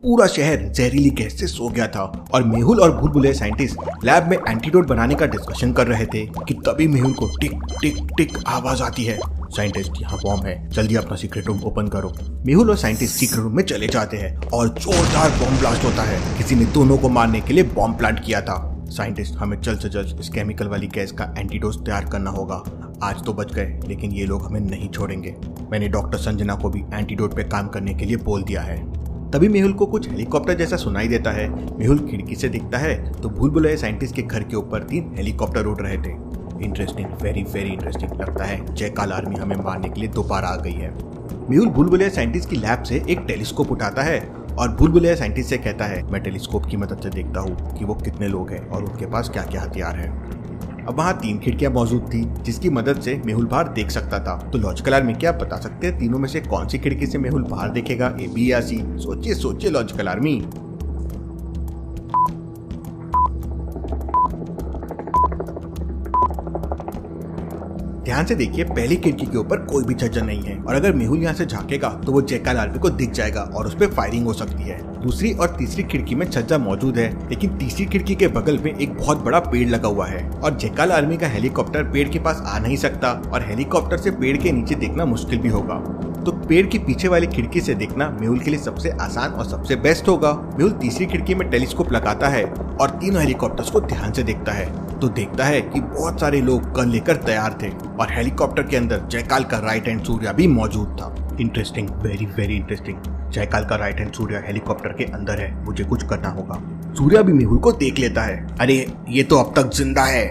पूरा शहर जहरीली गैस से सो गया था और मेहुल और भूल भुलैया साइंटिस्ट लैब में एंटीडोट बनाने का डिस्कशन कर रहे थे कि तभी मेहुल को टिक टिक टिक आवाज आती है। साइंटिस्ट, यहाँ बॉम्ब है, जल्दी अपना सीक्रेट रूम ओपन करो। मेहुल और साइंटिस्ट सीक्रेट रूम में चले जाते हैं और जोरदार बॉम्ब ब्लास्ट होता है। किसी ने दोनों को मारने के लिए बॉम्ब प्लांट किया था। साइंटिस्ट, हमें जल्द से जल्द इस केमिकल वाली गैस का एंटीडोट तैयार करना होगा। आज तो बच गए, लेकिन ये लोग हमें नहीं छोड़ेंगे। मैंने डॉक्टर संजना को भी एंटीडोट पे काम करने के लिए बोल दिया है। तभी मेहुल को कुछ हेलीकॉप्टर जैसा सुनाई देता है। मेहुल खिड़की से दिखता है तो भूल भुलैया साइंटिस्ट के घर के ऊपर 3 हेलीकॉप्टर उड़ रहे थे। Interesting, very very interesting. लगता है जयकाल आर्मी हमें मारने के लिए दोबारा आ गई है। मेहुल भूल भुलैया साइंटिस्ट की लैब से एक टेलीस्कोप उठाता है और भूल भुलैया साइंटिस्ट से कहता है, मैं टेलीस्कोप की मदद से देखता हूँ कि वो कितने लोग हैं और उनके पास क्या क्या हथियार है। अब वहाँ 3 खिड़कियां मौजूद थी जिसकी मदद से मेहुल बाहर देख सकता था। तो लॉजिकल आर्मी, क्या आप बता सकते हैं तीनों में से कौन सी खिड़की से मेहुल बाहर देखेगा, ए, बी या सी? सोचिए सोचिए लॉजिकल आर्मी। ध्यान से देखिए, पहली खिड़की के ऊपर कोई भी छज्जा नहीं है और अगर मेहुल यहाँ से झांकेगा तो वो जयकाल आर्मी को दिख जाएगा और उस पर फायरिंग हो सकती है। दूसरी और तीसरी खिड़की में छज्जा मौजूद है, लेकिन तीसरी खिड़की के बगल में एक बहुत बड़ा पेड़ लगा हुआ है और जयकाल आर्मी का हेलीकॉप्टर पेड़ के पास आ नहीं सकता और हेलीकॉप्टर से पेड़ के नीचे देखना मुश्किल भी होगा। तो पेड़ के पीछे वाली खिड़की से देखना मेहुल के लिए सबसे आसान और सबसे बेस्ट होगा। मेहुल तीसरी खिड़की में टेलीस्कोप लगाता है और तीनों हेलीकॉप्टर्स को ध्यान से देखता है तो देखता है कि बहुत सारे लोग गन लेकर तैयार थे और हेलीकॉप्टर के अंदर जयकाल का राइट हैंड सूर्या भी मौजूद था। Interesting, very very interesting. Jaikal का राइट हैंड सूर्या हेलीकॉप्टर के अंदर है, मुझे कुछ करना होगा। सूर्या भी मेहुल को देख लेता है। अरे, ये तो अब तक जिंदा है।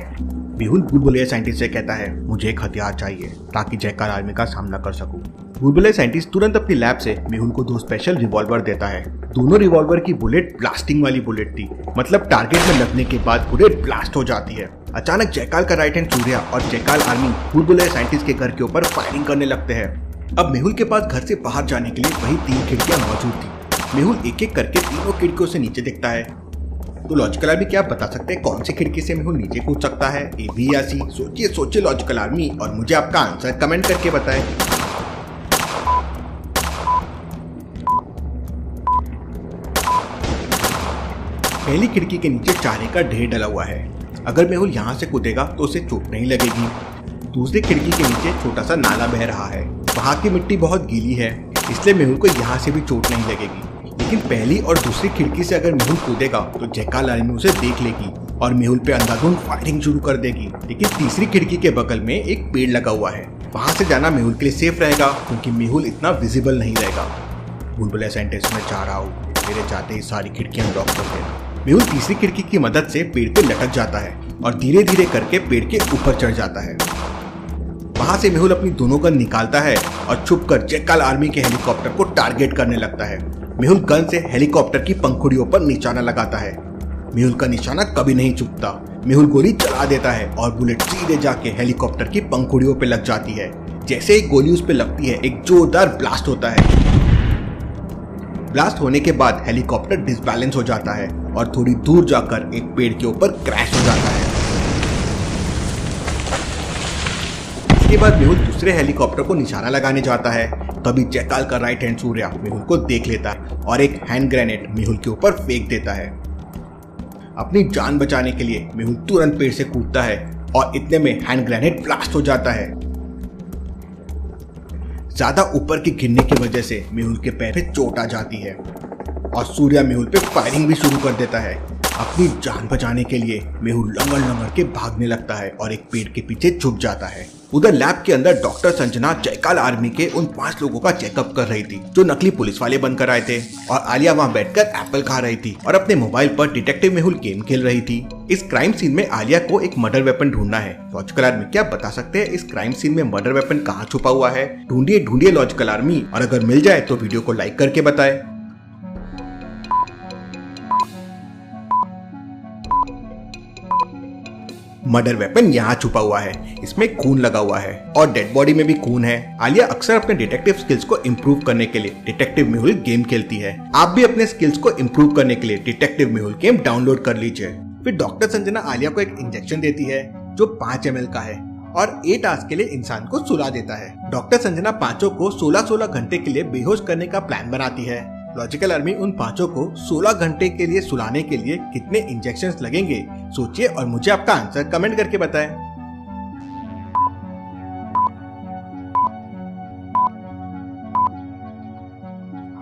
मेहुल भूल भुलैया साइंटिस्ट से कहता है, मुझे एक हथियार चाहिए ताकि जयकाल आर्मी का सामना कर सकूं। भूल भुलैया साइंटिस्ट तुरंत अपनी लैब से मेहुल को 2 स्पेशल रिवॉल्वर देता है। दोनों रिवॉल्वर की बुलेट ब्लास्टिंग वाली बुलेट थी, मतलब टारगेट में लगने के बाद बुलेट ब्लास्ट हो जाती है। अचानक जयकाल का राइट हैंड सूर्या और जयकाल आर्मी भूल भुलैया साइंटिस्ट के घर के ऊपर फायरिंग करने लगते हैं। अब मेहुल के पास घर से बाहर जाने के लिए वही 3 खिड़कियां मौजूद थी। मेहुल एक एक करके तीनों खिड़कियों से नीचे देखता है। तो लॉजिकल आर्मी, क्या आप बता सकते हैं कौन सी खिड़की से मेहुल नीचे कूद सकता है, ए, बी या सी? सोचिए सोचिए लॉजिकल आर्मी और मुझे आपका आंसर कमेंट करके बताएं। पहली खिड़की के नीचे चारे का ढेर डला हुआ है। अगर मेहुल यहाँ से कूदेगा तो उसे चोट नहीं लगेगी। दूसरी खिड़की के नीचे छोटा सा नाला बह रहा है, वहाँ की मिट्टी बहुत गीली है, इसलिए मेहुल को यहाँ से भी चोट नहीं लगेगी। लेकिन पहली और दूसरी खिड़की से अगर मेहुल कूदेगा तो जयकाल आर्मी उसे देख लेगी और मेहुल पे अंधाधुंध फायरिंग शुरू कर देगी। लेकिन तीसरी खिड़की के बगल में एक पेड़ लगा हुआ है, वहाँ से जाना मेहुल के लिए सेफ रहेगा क्योंकि मेहुल इतना विजिबल नहीं रहेगा। भूल भुलैया साइंटिस्ट, मैं चाह रहा हूँ, मेरे चाहते ही सारी खिड़कियां लॉक कर देना। मेहुल तीसरी खिड़की की मदद से पेड़ पे लटक जाता है और धीरे धीरे करके पेड़ के ऊपर चढ़ जाता है। वहां से मेहुल अपनी दोनों गन निकालता है और छुपकर जयकाल आर्मी के हेलीकॉप्टर को टारगेट करने लगता है। मेहुल गन से हेलीकॉप्टर की पंखुड़ियों पर निशाना लगाता है। मेहुल का निशाना कभी नहीं चूकता। मेहुल गोली चला देता है और बुलेट सीधे जाके हेलीकॉप्टर की पंखुड़ियों पे लग जाती है। जैसे ही गोली उस पे लगती है, एक जोरदार ब्लास्ट होता है। ब्लास्ट होने के बाद हेलीकॉप्टर डिसबैलेंस हो जाता है और थोड़ी दूर जाकर एक पेड़ के ऊपर क्रैश हो जाता है। इसके बाद मेहुल दूसरे हेलीकॉप्टर को निशाना लगाने जाता है, तभी जयकाल का राइट हैंड सूर्या मेहुल को देख लेता है और एक हैंड ग्रेनेड मेहुल के ऊपर फेंक देता है। अपनी जान बचाने के लिए मेहुल तुरंत पेड़ से कूदता है और इतने में हैंड ग्रेनेड ब्लास्ट हो जाता है। ज्यादा ऊपर के गिरने की वजह से मेहुल के पैर पे चोट आ जाती है और सूर्या मेहुल पे फायरिंग भी शुरू कर देता है। अपनी जान बचाने के लिए मेहुल लंगड़ लंगड़ के भागने लगता है और एक पेड़ के पीछे छुप जाता है। उधर लैब के अंदर डॉक्टर संजना जयकाल आर्मी के उन 5 लोगों का चेकअप कर रही थी जो नकली पुलिस वाले बनकर आए थे और आलिया वहाँ बैठकर एप्पल खा रही थी और अपने मोबाइल पर डिटेक्टिव मेहुल गेम खेल रही थी। इस क्राइम सीन में आलिया को एक मर्डर वेपन ढूंढना है। लॉजिकल आर्मी, क्या बता सकते हैं इस क्राइम सीन में मर्डर वेपन कहाँ छुपा हुआ है? ढूंढिए ढूंढिए लॉजिकल आर्मी, और अगर मिल जाए तो वीडियो को लाइक करके बताएं। मर्डर वेपन यहाँ छुपा हुआ है, इसमें खून लगा हुआ है और डेड बॉडी में भी खून है। आलिया अक्सर अपने डिटेक्टिव स्किल्स को इम्प्रूव करने के लिए डिटेक्टिव मेहुल गेम खेलती है। आप भी अपने स्किल्स को इम्प्रूव करने के लिए डिटेक्टिव मेहुल गेम डाउनलोड कर लीजिए। फिर डॉक्टर संजना आलिया को एक इंजेक्शन देती है जो 5 ml का है और 8 आवर्स के लिए इंसान को सुला देता है। डॉक्टर संजना पांचों को 16-16 घंटे के लिए बेहोश करने का प्लान बनाती है। लॉजिकल आर्मी उन पांचों को 16 घंटे के लिए सुलाने के लिए कितने इंजेक्शंस लगेंगे, सोचिए और मुझे आपका आंसर कमेंट करके बताएं।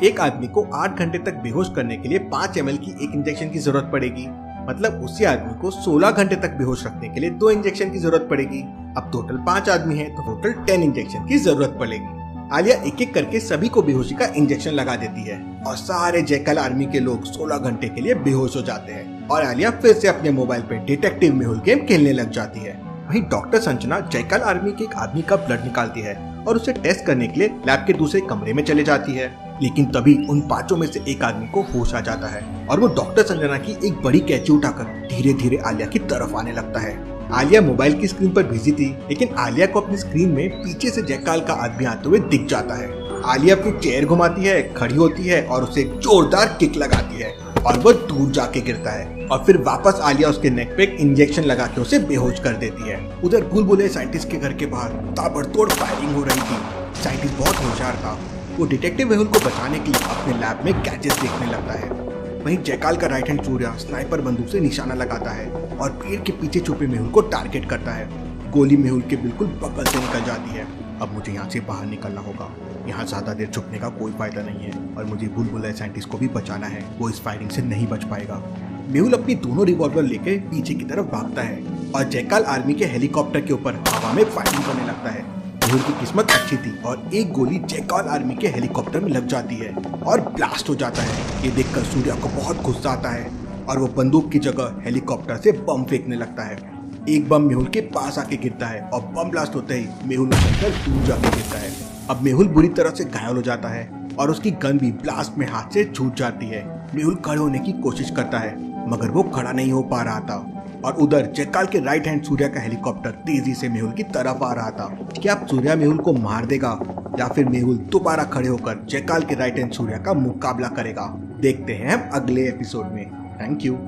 एक आदमी को 8 घंटे तक बेहोश करने के लिए 5 ml की एक इंजेक्शन की जरूरत पड़ेगी। मतलब उसी आदमी को 16 घंटे तक बेहोश रखने के लिए 2 इंजेक्शन की जरूरत पड़ेगी। अब टोटल 5 आदमी हैं तो टोटल 10 इंजेक्शन की जरूरत पड़ेगी। आलिया एक एक करके सभी को बेहोशी का इंजेक्शन लगा देती है और सारे जैकल आर्मी के लोग 16 घंटे के लिए बेहोश हो जाते हैं और आलिया फिर से अपने मोबाइल पे डिटेक्टिव मेहुल गेम खेलने लग जाती है। वहीं डॉक्टर संजना जैकल आर्मी के एक आदमी का ब्लड निकालती है और उसे टेस्ट करने के लिए लैब के दूसरे कमरे में चले जाती है। लेकिन तभी उन पांचों में से एक आदमी को होश आ जाता है और वो डॉक्टर संजना की एक बड़ी कैंची उठाकर धीरे धीरे आलिया की तरफ आने लगता है। आलिया मोबाइल की स्क्रीन पर बिजी थी, लेकिन आलिया को अपनी स्क्रीन में पीछे से जैकाल का आदमी आते हुए दिख जाता है। आलिया अपनी चेयर घुमाती है, खड़ी होती है और उसे जोरदार किक लगाती है और वो दूर जाके गिरता है और फिर वापस आलिया उसके नेक पे एक इंजेक्शन लगा के उसे बेहोश कर देती है। उधर बुलबुले साइंटिस्ट के घर के बाहर ताबड़तोड़ फायरिंग हो रही थी। साइंटिस्ट बहुत होशियार था, वो डिटेक्टिव मेहुल को बचाने के लिए अपने लैब में गैजेट्स देखने लगता है। वहीं जैकाल का राइट हैंड सूर्या स्नाइपर बंदूक से निशाना लगाता है और पेड़ के पीछे छुपे मेहुल को टारगेट करता है। गोली मेहुल के बिल्कुल बगल से निकल जाती है। अब मुझे यहाँ से बाहर निकलना होगा, यहाँ ज्यादा देर छुपने का कोई फायदा नहीं है और मुझे बुलबुले साइंटिस्ट को भी बचाना है, वो इस फायरिंग से नहीं बच पाएगा। मेहुल अपनी दोनों रिवॉल्वर लेकर पीछे की तरफ भागता है और जैकाल आर्मी के हेलीकॉप्टर के ऊपर हवा में फायरिंग करने लगता है। मेहुल की किस्मत अच्छी थी और एक गोली जैकाल आर्मी के हेलीकॉप्टर में लग जाती है और ब्लास्ट हो जाता है। ये देखकर सूर्या को बहुत गुस्सा आता है और वो बंदूक की जगह हेलीकॉप्टर से बम फेंकने लगता है। एक बम मेहुल के पास आके गिरता है और बम ब्लास्ट होते ही मेहुल उछलकर दूर जाके गिरता है। अब मेहुल बुरी तरह से घायल हो जाता है और उसकी गन भी ब्लास्ट में हाथ से छूट जाती है। मेहुल खड़े होने की कोशिश करता है मगर वो खड़ा नहीं हो पा रहा था और उधर जैकाल के राइट हैंड सूर्या का हेलीकॉप्टर तेजी से मेहुल की तरफ आ रहा था। क्या अब सूर्या मेहुल को मार देगा या फिर मेहुल दोबारा खड़े होकर जैकाल के राइट हैंड सूर्या का मुकाबला करेगा? देखते हैं हम अगले एपिसोड में। Thank you.